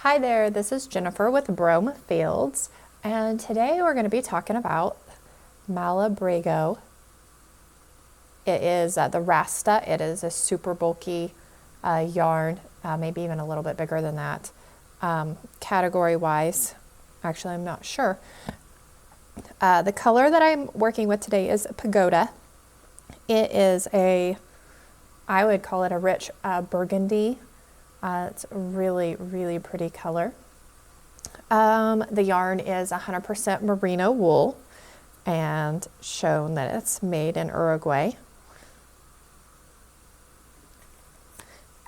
Hi there, this is Jennifer with Brome Fields, and today we're going to be talking about Malabrigo. It is the Rasta. It is a super bulky yarn, maybe even a little bit bigger than that. Category-wise, actually I'm not sure. The color that I'm working with today is Pagoda. It is I would call it a rich burgundy. It's a really, really pretty color. The yarn is 100% Merino Wool and shown that it's made in Uruguay.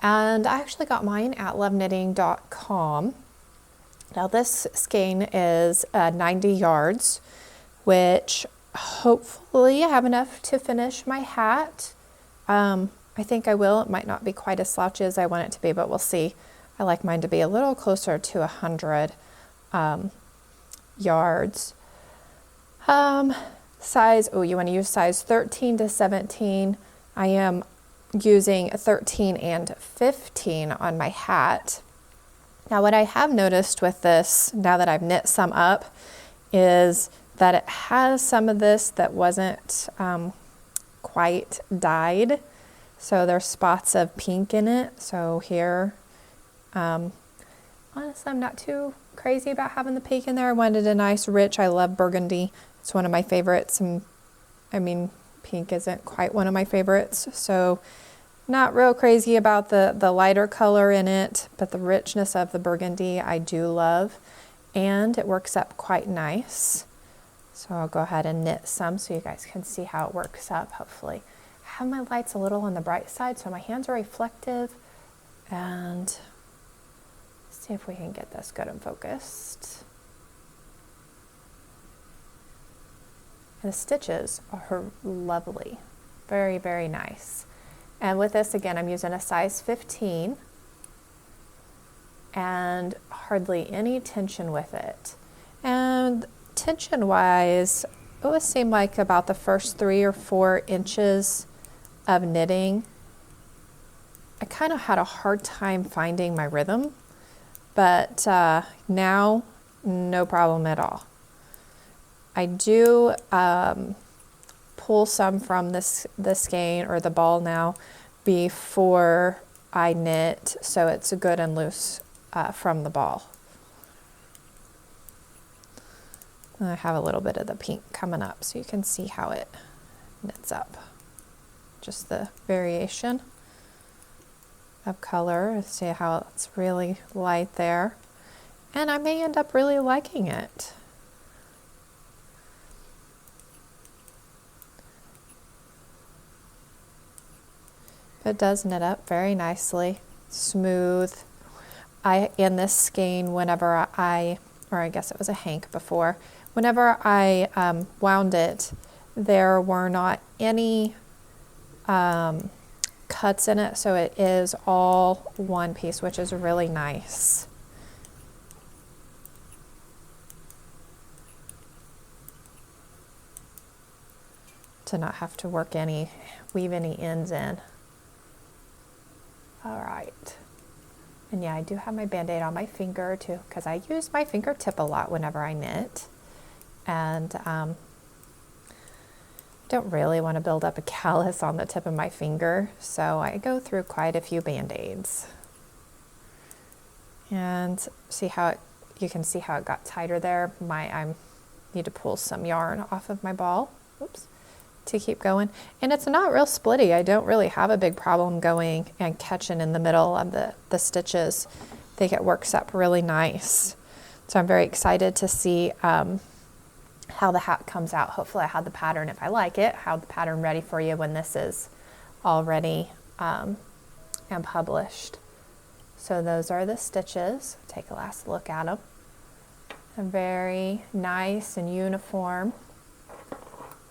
And I actually got mine at loveknitting.com. Now this skein is 90 yards, which hopefully I have enough to finish my hat. I think I will. It might not be quite as slouchy as I want it to be, but we'll see. I like mine to be a little closer to 100 yards. Size, you want to use size 13 to 17. I am using 13 and 15 on my hat. Now what I have noticed with this, now that I've knit some up, is that it has some of this that wasn't quite dyed. So there's spots of pink in it. So here, honestly, I'm not too crazy about having the pink in there. I wanted a nice rich, I love burgundy. It's one of my favorites. And I mean, pink isn't quite one of my favorites. So not real crazy about the lighter color in it, but the richness of the burgundy I do love. And it works up quite nice. So I'll go ahead and knit some so you guys can see how it works up, hopefully. I have my lights a little on the bright side so my hands are reflective, and see if we can get this good and focused. And the stitches are lovely, very, very nice. And with this, again, I'm using a size 15 and hardly any tension with it. And tension wise, it would seem like about the first 3 or 4 inches of knitting, I kind of had a hard time finding my rhythm, but now no problem at all. I do pull some from the skein or the ball now before I knit, so it's good and loose from the ball. And I have a little bit of the pink coming up so you can see how it knits up. Just the variation of color. See how it's really light there. And I may end up really liking it. It does knit up very nicely, smooth. In this skein, whenever I guess it was a hank before, whenever I wound it, there were not any cuts in it, so it is all one piece, which is really nice. To not have to weave any ends in. All right. And yeah, I do have my Band-Aid on my finger too, because I use my fingertip a lot whenever I knit. And don't really want to build up a callus on the tip of my finger, so I go through quite a few Band-Aids. And you can see how it got tighter there. I need to pull some yarn off of my ball. Oops. To keep going. And it's not real splitty. I don't really have a big problem going and catching in the middle of the stitches. I think it works up really nice. So I'm very excited to see how the hat comes out. Hopefully I have the pattern, if I like it, have the pattern ready for you when this is all ready and published. So those are the stitches. Take a last look at them. They're very nice and uniform.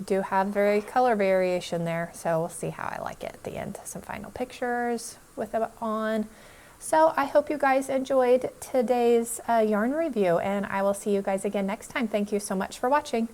Do have very color variation there, so we'll see how I like it at the end. Some final pictures with it on. So I hope you guys enjoyed today's yarn review, and I will see you guys again next time. Thank you so much for watching.